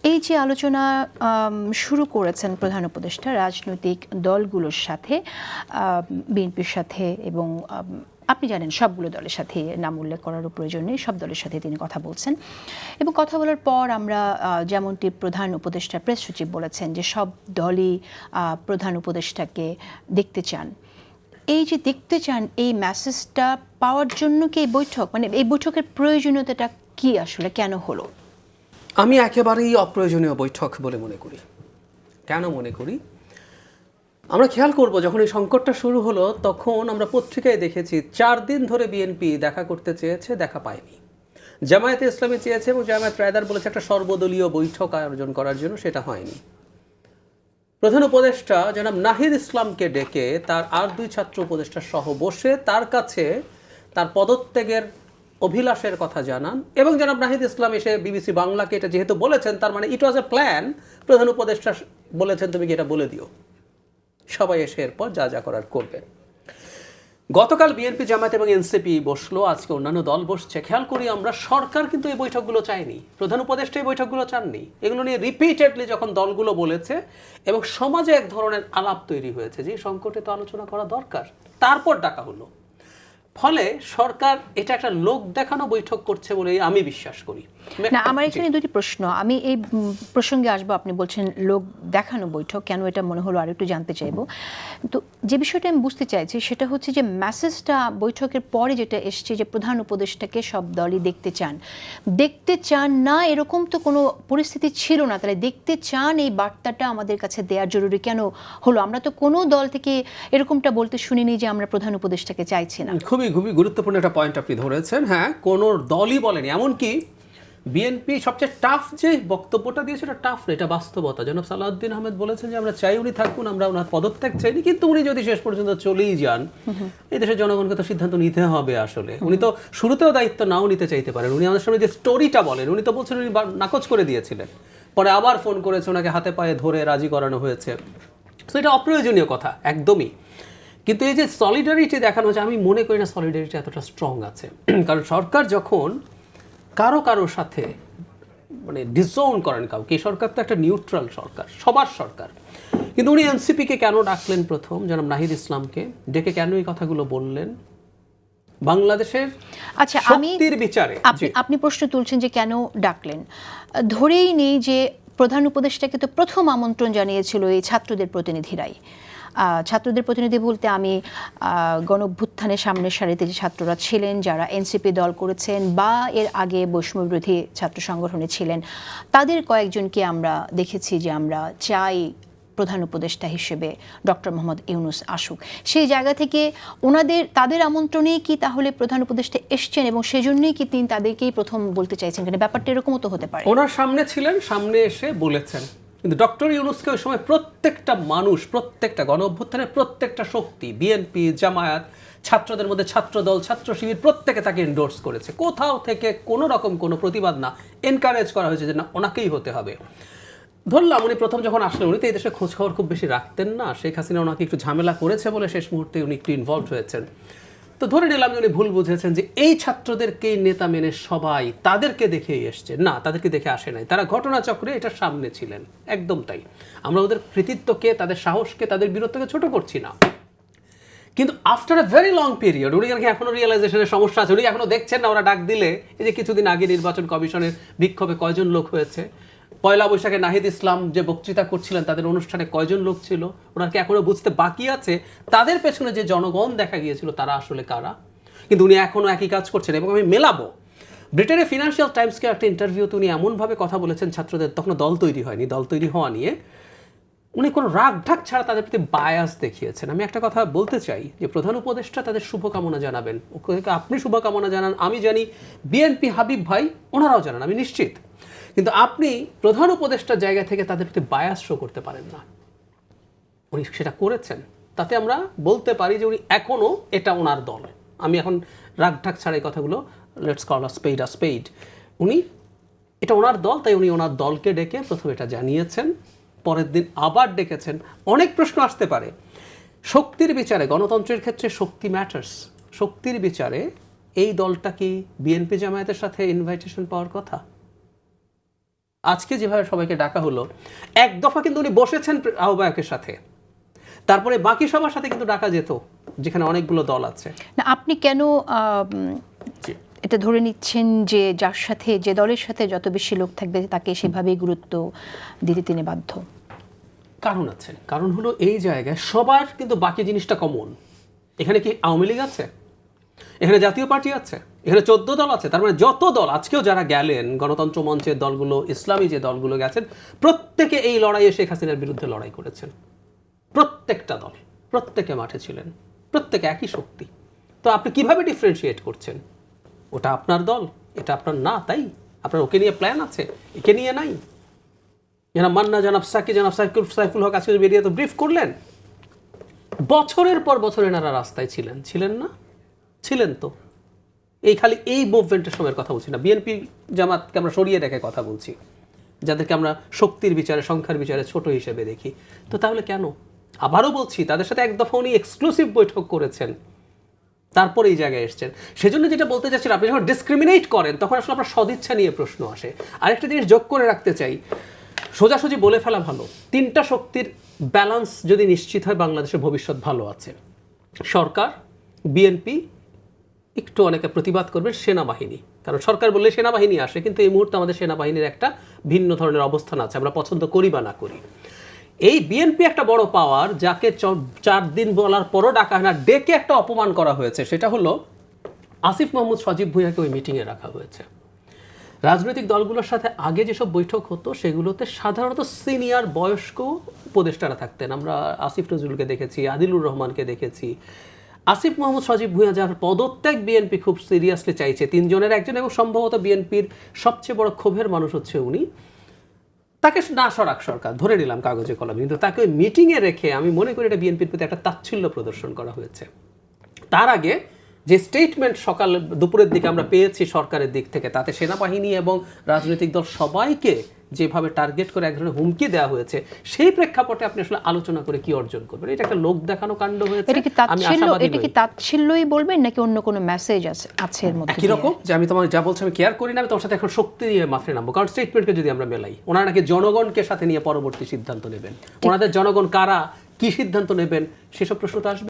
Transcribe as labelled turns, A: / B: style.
A: এই যে আলোচনা শুরু করেছেন প্রধান উপদেষ্টা রাজনৈতিক দলগুলোর সাথে, বিএনপির সাথে, এবং আপনি জানেন সবগুলো দলের সাথে নাম উল্লেখ করারও প্রয়োজন নেই, সব দলের সাথে তিনি কথা বলছেন। এবং কথা বলার পর আমরা যেমনটি প্রধান উপদেষ্টা প্রেস সচিব বলেছেন যে সব দলই প্রধান উপদেষ্টাকে দেখতে চান। এই যে দেখতে চান, এই মেসেজটা পাওয়ার জন্য কি এই বৈঠক, মানে এই বৈঠকের প্রয়োজনীয়তাটা কি, আসলে কেন হলো?
B: আমি একেবারেই অপ্রয়োজনীয় বৈঠক বলে মনে করি। কেন মনে করি? আমরা খেয়াল করব, যখন এই সংকটটা শুরু হলো তখন আমরা পত্রিকায় দেখেছি 4 দিন ধরে বিএনপি দেখা করতে চেয়েছে, দেখা পায়নি। জামায়াতে ইসলামী চেয়েছে এবং জামায়াত রায়দার বলেছে একটা সর্বদলীয় বৈঠক আয়োজন করার জন্য, সেটা হয়নি। প্রধান উপদেষ্টা জনাব নাহিদ ইসলামকে ডেকে তার আর 2 ছাত্র উপদেষ্টা সহ বসে তার কাছে তার পদত্যাগের অভিলাষের কথা জানান, এবং জনাব নাহিদ ইসলাম এসে বিবিসি বাংলাকে এটা যেহেতু বলেছেন, তার মানে ইট ওয়াজ এ প্ল্যান। প্রধান উপদেষ্টা বলেছেন তুমি কি এটা বলে দিও, সবাই এসে এরপর যা যা করার করবে। গতকাল বিএনপি, জামায়াত এবং এনসিপি বসলো, আজকে অন্যান্য দল বসছে। খেয়াল করি আমরা, সরকার কিন্তু এই বৈঠকগুলো চায়নি, প্রধান উপদেষ্টা এই বৈঠকগুলো চাননি। এগুলো নিয়ে রিপিটেডলি যখন দলগুলো বলেছে এবং সমাজে এক ধরনের আলাপ তৈরি হয়েছে যে সংকটে তো আলোচনা করা দরকার, তারপর ডাকা হলো। ফলে সরকার এটা একটা লোক দেখানো বৈঠক করছে বলে আমি বিশ্বাস করি।
A: না, আমার এখানে দুটি প্রশ্ন, আমি এই প্রসঙ্গে আসবো। আপনি বলছেন লোক দেখানো বৈঠক, কেন এটা মনে হলো আর একটু জানতে চাইবো। তো যে বিষয়টা আমি বুঝতে চাইছি সেটা হচ্ছে যে মেসেজটা বৈঠকের পরে যেটা এসছে যে প্রধান উপদেষ্টাকে সব দলই দেখতে চান না, এরকম তো কোনো পরিস্থিতি ছিল না। তাহলে দেখতে চান এই বার্তাটা আমাদের কাছে দেওয়ার জরুরি কেন হলো? আমরা তো কোনো দল থেকে এরকমটা বলতে শুনিনি যে আমরা প্রধান উপদেষ্টাকে চাইছি না।
B: খুবই গুরুত্বপূর্ণ একটা পয়েন্ট আপনি ধরেছেন। হ্যাঁ, কোনো দলই বলেনি, এমনকি বিএনপি সবচেয়ে টাফ যে বক্তব্যটা দিয়েছে এটা টাফ না, এটা বাস্তবতা। জনাব সালাউদ্দিন আহমেদ বলেছেন যে আমরা চাই উনি থাকুন, আমরা ওনার পদত্যাগ চাইনি, কিন্তু উনি যদি শেষ পর্যন্ত চলেই যান, এই দেশের জনগণকে তো সিদ্ধান্ত নিতে হবে। আসলে উনি তো শুরুতেও দায়িত্ব নাও নিতে চাইতে পারেন। উনি আমাদের সামনে যে স্টোরিটা বলেন, উনি তো বলছেন উনি নাকচ করে দিয়েছিলেন, পরে আবার ফোন করেছে, ওনাকে হাতে পায়ে ধরে রাজি করানো হয়েছে। তো এটা অপ্রয়োজনীয় কথা একদমই। কিন্তু এই যে সলিডারিটি দেখানো হচ্ছে, আমি মনে করি না সলিডারিটি এতটা স্ট্রং আছে। কারণ সরকার যখন কারোর সাথে মানে ডিসওন করেন কাউকে, সরকার তো একটা নিউট্রাল সরকার, সবার সরকার। কিন্তু উনি এনসিপিকে কেন ডাকলেন প্রথম, জনাব নাহিদ ইসলামকে ডেকে কেন এই কথাগুলো বললেন বাংলাদেশের শক্তির বিচারে?
A: আপনি প্রশ্ন তুলছেন যে কেন ডাকলেন, ধরেই নেই যে প্রধান উপদেষ্টাকে তো প্রথম আমন্ত্রণ জানিয়েছিল এই ছাত্রদের প্রতিনিধিরাই। ছাত্রদের প্রতিনিধি বলতে আমি গণঅভ্যুত্থানের সামনের সারিতে যে ছাত্ররা ছিলেন, যারা এনসিপি দল করেছেন বা এর আগে বৈষম্যবিরোধী ছাত্র সংগঠনে ছিলেন, তাদের কয়েকজনকে আমরা দেখেছি যে আমরা চাই প্রধান উপদেষ্টা হিসেবে ডক্টর মোহাম্মদ ইউনূস আসুক। সেই জায়গা থেকে তাদের আমন্ত্রণেই কি তাহলে প্রধান উপদেষ্টা এসছেন এবং সেজন্যই কি তিনি তাদেরকেই প্রথম বলতে চাইছেন? কেন ব্যাপারটা এরকমও তো হতে পারে।
B: ওনার সামনে ছিলেন, সামনে এসে বলেছেন, কিন্তু ডক্টর ইউনূসকে ওই সময় প্রত্যেকটা মানুষ, প্রত্যেকটা গণ অভ্যুত্থানের প্রত্যেকটা শক্তি, বিএনপি, জামায়াত, ছাত্রদের মধ্যে ছাত্রদল, ছাত্র শিবির, প্রত্যেকে তাকে এন্ডোর্স করেছে। কোথাও থেকে কোনো রকম কোনো প্রতিবাদ না, এনকারেজ করা হয়েছে যে না, ওনাকেই হতে হবে। ধরলাম উনি প্রথম যখন আসলেন, উনি তো এই দেশে খোঁজখবর খুব বেশি রাখতেন না, শেখ হাসিনা ওনাকে একটু ঝামেলা করেছে বলে শেষ মুহূর্তে উনি একটু ইনভলভ হয়েছেন। তো ধরে নিলাম যে উনি ভুল বুঝেছেন যে এই ছাত্রদেরকেই নেতা মেনে সবাই তাদেরকে দেখেই এসছে। না, তাদেরকে দেখে আসে নাই, তারা ঘটনাচক্রে এটার সামনে ছিলেন। একদম তাই। আমরা ওদের কৃতিত্বকে, তাদের সাহসকে, তাদের বীরত্বকে ছোট করছি না, কিন্তু after a very long period উনি এখনো রিয়েলাইজেশনের সমস্যা আছে। উনি এখনো দেখছেন না ওরা ডাক দিলে, এই যে কিছুদিন আগে নির্বাচন কমিশনের বিক্ষোভে কয়জন লোক হয়েছে, পয়লা বৈশাখে নাহিদ ইসলাম যে বক্তৃতা করছিলেন তাদের অনুষ্ঠানে কয়জন লোক ছিল, ওনাকে এখনো বুঝতে বাকি আছে তাদের পেছনে যে জনগণ দেখা গিয়েছিল তারা আসলে কারা। কিন্তু উনি এখনো একই কাজ করছেন। এবং আমি মেলাবো, ব্রিটেনের ফিনান্সিয়াল টাইমসকে একটা ইন্টারভিউতে উনি এমনভাবে কথা বলেছেন ছাত্রদের, তখন দল তৈরি হয়নি, দল তৈরি হওয়া নিয়ে উনি কোনো রাগ ঢাক ছাড়া তাদের প্রতি বায়াস দেখিয়েছেন। আমি একটা কথা বলতে চাই যে প্রধান উপদেষ্টা তাদের শুভকামনা জানাবেন, আপনি শুভকামনা জানান, আমি জানি বিএনপি হাবিব ভাই ওনারাও জানান, আমি নিশ্চিত। কিন্তু আপনি প্রধান উপদেষ্টার জায়গা থেকে তাদের প্রতি বায়াস শো করতে পারেন না। উনি সেটা করেছেন, তাতে আমরা বলতে পারি যে উনি এখনও এটা ওনার দল। আমি এখন রাগ ঢাক ছাড়া এই কথাগুলো, লেটস কল আ স্পেড, উনি এটা ওনার দল, তাই উনি ওনার দলকে ডেকে প্রথমে এটা জানিয়েছেন, পরের দিন আবার ডেকেছেন। অনেক প্রশ্ন আসতে পারে শক্তির বিচারে, গণতন্ত্রের ক্ষেত্রে শক্তি ম্যাটার্স। শক্তির বিচারে এই দলটা কি বিএনপি জামায়াতের সাথে ইনভাইটেশন পাওয়ার কথা? আজকে যেভাবে সবাইকে ডাকা হলো, এক দফা কিন্তু উনি বসেছেন আহ্বায়কের সাথে, তারপরে বাকি সবার সাথে কিন্তু ডাকা যেত যেখানে অনেকগুলো দল আছে।
A: না, আপনি কেন এটা ধরে নিচ্ছেন যে যার সাথে, যে দলের সাথে যত বেশি লোক থাকবে তাকে সেভাবেই গুরুত্ব দিতে তিনি বাধ্য?
B: কারণ আছে, কারণ হলো এই জায়গায় সবার কিন্তু বাকি জিনিসটা কমন। এখানে কি আওয়ামী লীগ আছে, এখানে জাতীয় পার্টি আছে, এখানে 14 দল আছে, তার মানে যত দল আজকেও যারা গেলেন, গণতন্ত্র মঞ্চের দলগুলো, ইসলামী যে দলগুলো গেছেন, প্রত্যেকে এই লড়াইয়ে শেখ হাসিনার বিরুদ্ধে লড়াই করেছেন। প্রত্যেকটা দল, প্রত্যেকে মাঠে ছিলেন, প্রত্যেকে একই শক্তি। তো আপনি কিভাবে ডিফারেন্সিয়েট করছেন? ওটা আপনার দল, এটা আপনার না, তাই আপনার ওকে নিয়ে প্ল্যান আছে, একে নিয়ে নাই। জানাব মান্না, জানাব সাকি, জানাব সাইফুল হক আজকে বেরিয়ে তো ব্রিফ করলেন। বছরের পর বছর এনারা রাস্তায় ছিলেন, ছিলেন না? ছিলেন তো। এই খালি এই মুভমেন্টের সময়ের কথা বলছি না, বিএনপি জামাতকে আমরা সরিয়ে রেখে কথা বলছি, যাদেরকে আমরা শক্তির বিচারে, সংখ্যার বিচারে ছোট হিসেবে দেখি। তো তাহলে কেন? আবারও বলছি, তাদের সাথে এক দফা উনি এক্সক্লুসিভ বৈঠক করেছেন, তারপরে এই জায়গায় এসছেন। সেজন্য যেটা বলতে চাচ্ছিলাম, আপনি যখন ডিসক্রিমিনেট করেন তখন আসলে আপনার সদিচ্ছা নিয়ে প্রশ্ন আসে। আরেকটা জিনিস যোগ করে রাখতে চাই, সোজাসুজি বলে ফেলা ভালো, 3টা শক্তির ব্যালেন্স যদি নিশ্চিত হয় বাংলাদেশের ভবিষ্যৎ ভালো আছে। সরকার, বিএনপি, একটু অনেকে প্রতিবাদ করবেন সেনাবাহিনী, কারণ সরকার বললে সেনাবাহিনী আসে, কিন্তু এই মুহূর্তে আমাদের সেনাবাহিনীর একটা ভিন্ন ধরনের অবস্থান আছে, আমরা পছন্দ করি বা না করি। এই বিএনপি একটা বড় পাওয়ার, যাকে 4 দিন বলার পরও ডাকা হয় না, ডেকে একটা অপমান করা হয়েছে, সেটা হলো আসিফ মাহমুদ সজীব ভুঁইয়াকে ওই মিটিংয়ে রাখা হয়েছে। রাজনৈতিক দলগুলোর সাথে আগে যেসব বৈঠক হতো সেগুলোতে সাধারণত সিনিয়র বয়স্ক উপদেষ্টারা থাকতেন। আমরা আসিফ নজরুলকে দেখেছি, আদিলুর রহমানকে দেখেছি। আসিফ মাহমুদ সজীব ভুঁইয়া, যার পদত্যাগ বিএনপি খুব সিরিয়াসলি চাইছে, 3 জনের একজন, এবং সম্ভবত বিএনপির সবচেয়ে বড় ক্ষোভের মানুষ হচ্ছে উনি, তাকে না সরাক সরকার, ধরে নিলাম কাগজে কলমে, কিন্তু তাকে ওই মিটিংয়ে রেখে আমি মনে করি এটা বিএনপির প্রতি একটা তাচ্ছিল্য প্রদর্শন করা হয়েছে। তার আগে যে স্টেটমেন্ট সকাল দুপুরের দিকে আমরা পেয়েছি সরকারের দিক থেকে, তাতে সেনাবাহিনী এবং রাজনৈতিক দল সবাইকে যেভাবে টার্গেট করে এক ধরনের হুমকি দেওয়া হয়েছে, সেই প্রেক্ষাপটে আপনি আসলে আলোচনা করে কি অর্জন করবেন? এটা একটা লোক দেখানো কাণ্ড হয়েছে।
A: এটা কি তাচ্ছিল্যই বলবেন নাকি অন্য কোনো মেসেজ আছে এর মধ্যে?
B: কি রকম যে আমি তোমার যা বলছি আমি কেয়ার করি না, আমি তোমার সাথে এখন শক্তি দিয়ে মাথায় নামবো, কারণ স্টেটমেন্টকে যদি আমরা মেলাই, ওনারা নাকি জনগণকে সাথে নিয়ে পরবর্তী সিদ্ধান্ত নেবেন, ওনাদের জনগণ কারা, কি সিদ্ধান্ত নেবেন, সেসব প্রশ্ন তো আসবে।